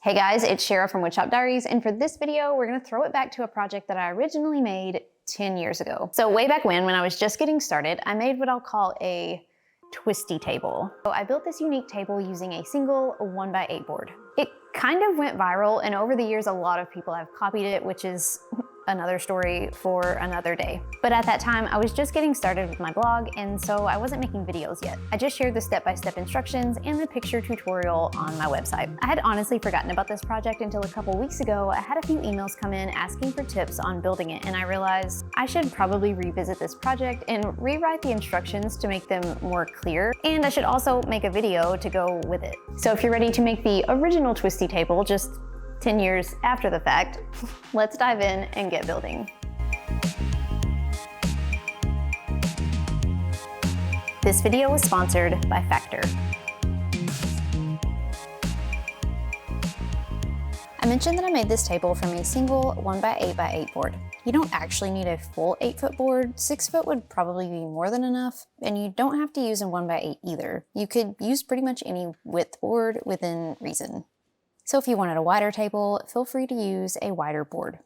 Hey guys, it's Shara from Woodshop Diaries, and for this video, we're gonna throw it back to a project that I originally made 10 years ago. So way back when I was just getting started, I made what I'll call a Twisty table. So I built this unique table using a single 1x8 board. It kind of went viral, and over the years, a lot of people have copied it, which is another story for another day. But at that time, I was just getting started with my blog, and so I wasn't making videos yet. I just shared the step-by-step instructions and the picture tutorial on my website. I had honestly forgotten about this project until a couple weeks ago. I had a few emails come in asking for tips on building it, and I realized I should probably revisit this project and rewrite the instructions to make them more clear, and I should also make a video to go with it. So if you're ready to make the original Twisty table, just 10 years after the fact, let's dive in and get building. This video was sponsored by Factor. I mentioned that I made this table from a single 1x8x8 board. You don't actually need a full 8-foot board. 6-foot would probably be more than enough, and you don't have to use a 1x8 either. You could use pretty much any width board within reason. So if you wanted a wider table, feel free to use a wider board.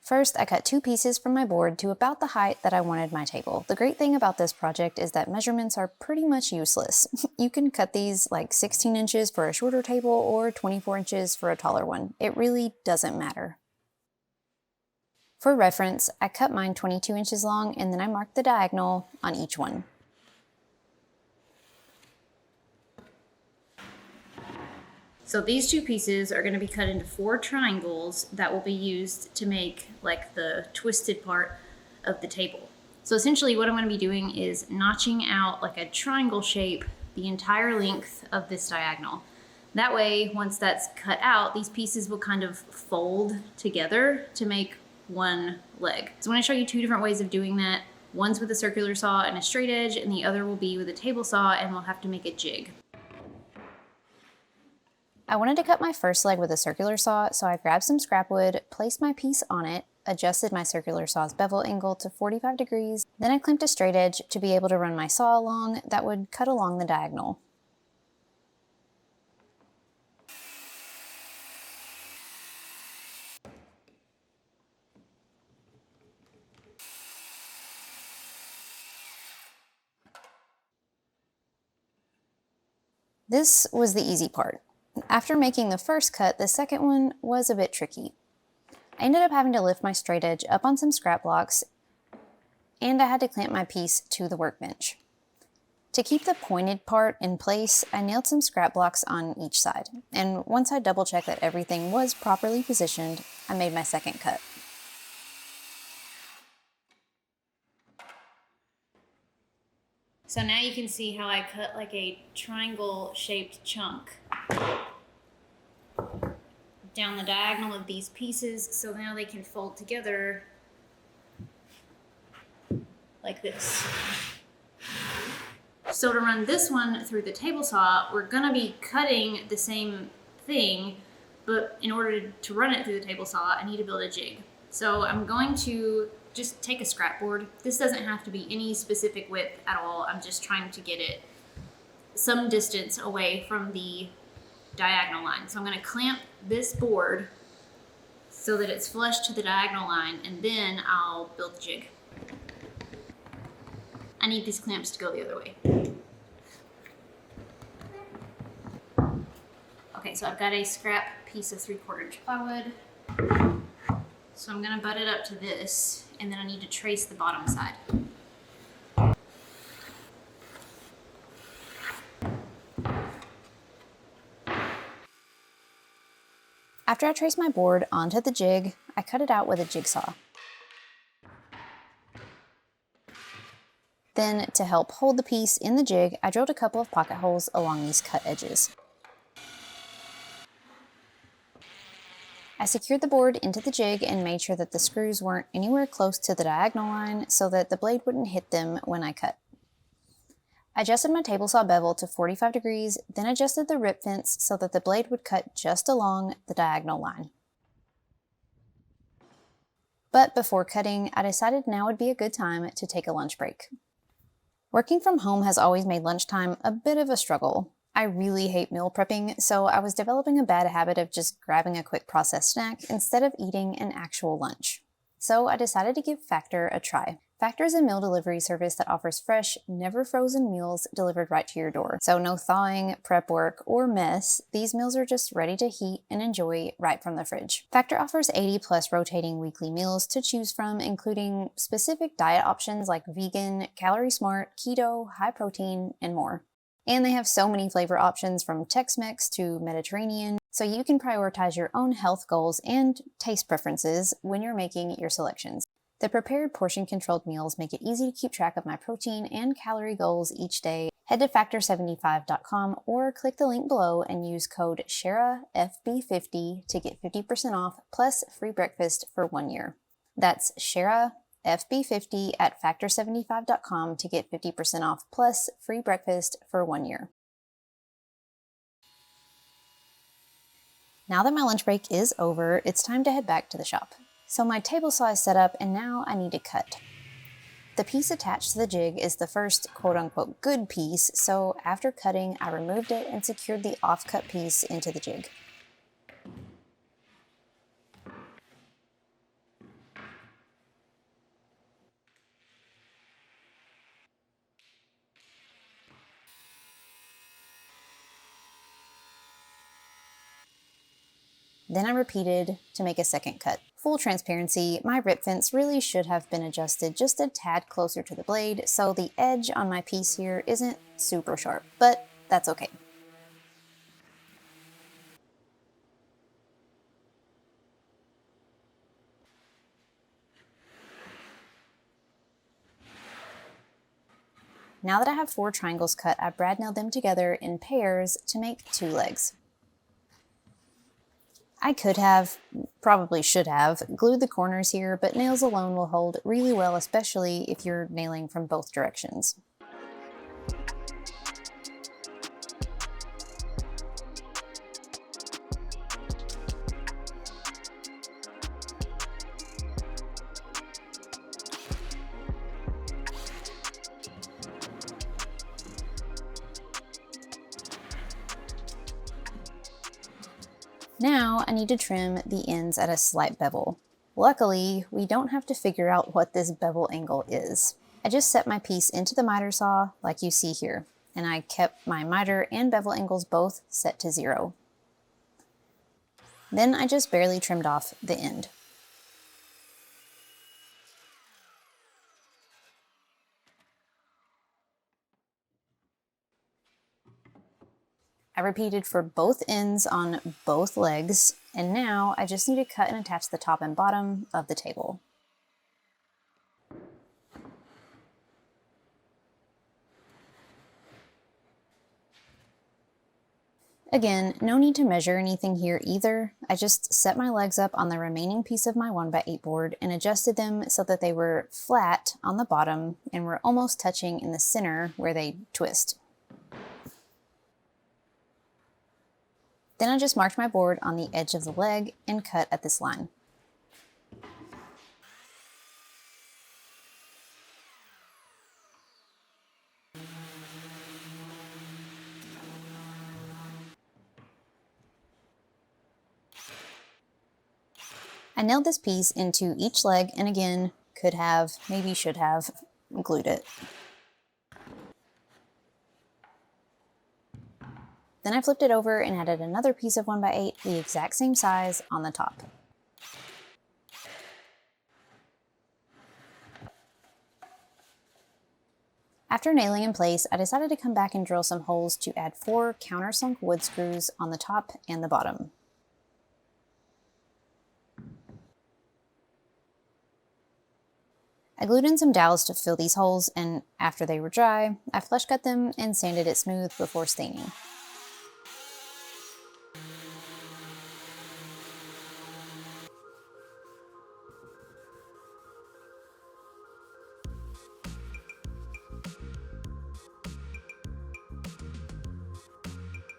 First, I cut 2 pieces from my board to about the height that I wanted my table. The great thing about this project is that measurements are pretty much useless. You can cut these like 16 inches for a shorter table or 24 inches for a taller one. It really doesn't matter. For reference, I cut mine 22 inches long, and then I marked the diagonal on each one. So these 2 pieces are going to be cut into 4 triangles that will be used to make like the twisted part of the table. So essentially what I'm going to be doing is notching out like a triangle shape the entire length of this diagonal. That way, once that's cut out, these pieces will kind of fold together to make one leg. So I'm going to show you 2 different ways of doing that. One's with a circular saw and a straight edge, and the other will be with a table saw, and we'll have to make a jig. I wanted to cut my first leg with a circular saw, so I grabbed some scrap wood, placed my piece on it, adjusted my circular saw's bevel angle to 45 degrees, then I clamped a straight edge to be able to run my saw along that would cut along the diagonal. This was the easy part. After making the first cut, the second one was a bit tricky. I ended up having to lift my straight edge up on some scrap blocks, and I had to clamp my piece to the workbench. To keep the pointed part in place, I nailed some scrap blocks on each side, and once I double checked that everything was properly positioned, I made my second cut. So now you can see how I cut like a triangle shaped chunk down the diagonal of these pieces, so now they can fold together like this. So to run this one through the table saw, we're gonna be cutting the same thing, but in order to run it through the table saw, I need to build a jig. So I'm going to just take a scrap board. This doesn't have to be any specific width at all. I'm just trying to get it some distance away from the diagonal line. So I'm going to clamp this board so that it's flush to the diagonal line, and then I'll build the jig. I need these clamps to go the other way. Okay, so I've got a scrap piece of 3/4 inch plywood. So I'm going to butt it up to this, and then I need to trace the bottom side. After I traced my board onto the jig, I cut it out with a jigsaw. Then, to help hold the piece in the jig, I drilled a couple of pocket holes along these cut edges. I secured the board into the jig and made sure that the screws weren't anywhere close to the diagonal line so that the blade wouldn't hit them when I cut. I adjusted my table saw bevel to 45 degrees, then adjusted the rip fence so that the blade would cut just along the diagonal line. But before cutting, I decided now would be a good time to take a lunch break. Working from home has always made lunchtime a bit of a struggle. I really hate meal prepping, so I was developing a bad habit of just grabbing a quick processed snack instead of eating an actual lunch. So I decided to give Factor a try. Factor is a meal delivery service that offers fresh, never frozen meals delivered right to your door. So no thawing, prep work, or mess. These meals are just ready to heat and enjoy right from the fridge. Factor offers 80 plus rotating weekly meals to choose from, including specific diet options like vegan, calorie smart, keto, high protein, and more. And they have so many flavor options from Tex-Mex to Mediterranean, so you can prioritize your own health goals and taste preferences when you're making your selections. The prepared portion-controlled meals make it easy to keep track of my protein and calorie goals each day. Head to factor75.com or click the link below and use code SHARAFB50 to get 50% off plus free breakfast for 1 year. That's SHARAFB50 at factor75.com to get 50% off plus free breakfast for 1 year. Now that my lunch break is over, it's time to head back to the shop. So my table saw is set up and now I need to cut. The piece attached to the jig is the first quote-unquote good piece, so after cutting, I removed it and secured the off-cut piece into the jig. Then I repeated to make a second cut. Full transparency, my rip fence really should have been adjusted just a tad closer to the blade, so the edge on my piece here isn't super sharp, but that's okay. Now that I have 4 triangles cut, I brad nailed them together in pairs to make 2 legs. I could have, probably should have, glued the corners here, but nails alone will hold really well, especially if you're nailing from both directions. Now I need to trim the ends at a slight bevel. Luckily, we don't have to figure out what this bevel angle is. I just set my piece into the miter saw like you see here, and I kept my miter and bevel angles both set to 0. Then I just barely trimmed off the end. I repeated for both ends on both legs, and now I just need to cut and attach the top and bottom of the table. Again, no need to measure anything here either. I just set my legs up on the remaining piece of my 1x8 board and adjusted them so that they were flat on the bottom and were almost touching in the center where they twist. Then I just marked my board on the edge of the leg and cut at this line. I nailed this piece into each leg and again, could have, maybe should have, glued it. Then I flipped it over and added another piece of 1x8, the exact same size, on the top. After nailing in place, I decided to come back and drill some holes to add 4 countersunk wood screws on the top and the bottom. I glued in some dowels to fill these holes, and after they were dry, I flush cut them and sanded it smooth before staining.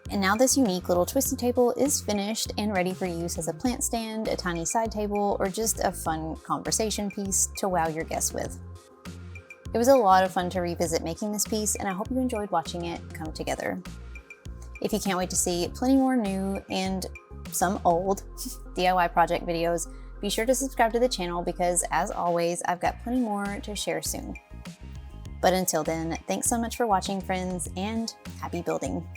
And now this unique little twisty table is finished and ready for use as a plant stand, a tiny side table, or just a fun conversation piece to wow your guests with. It was a lot of fun to revisit making this piece, and I hope you enjoyed watching it come together. If you can't wait to see plenty more new and some old DIY project videos, be sure to subscribe to the channel because, as always, I've got plenty more to share soon. But until then, thanks so much for watching, friends, and happy building.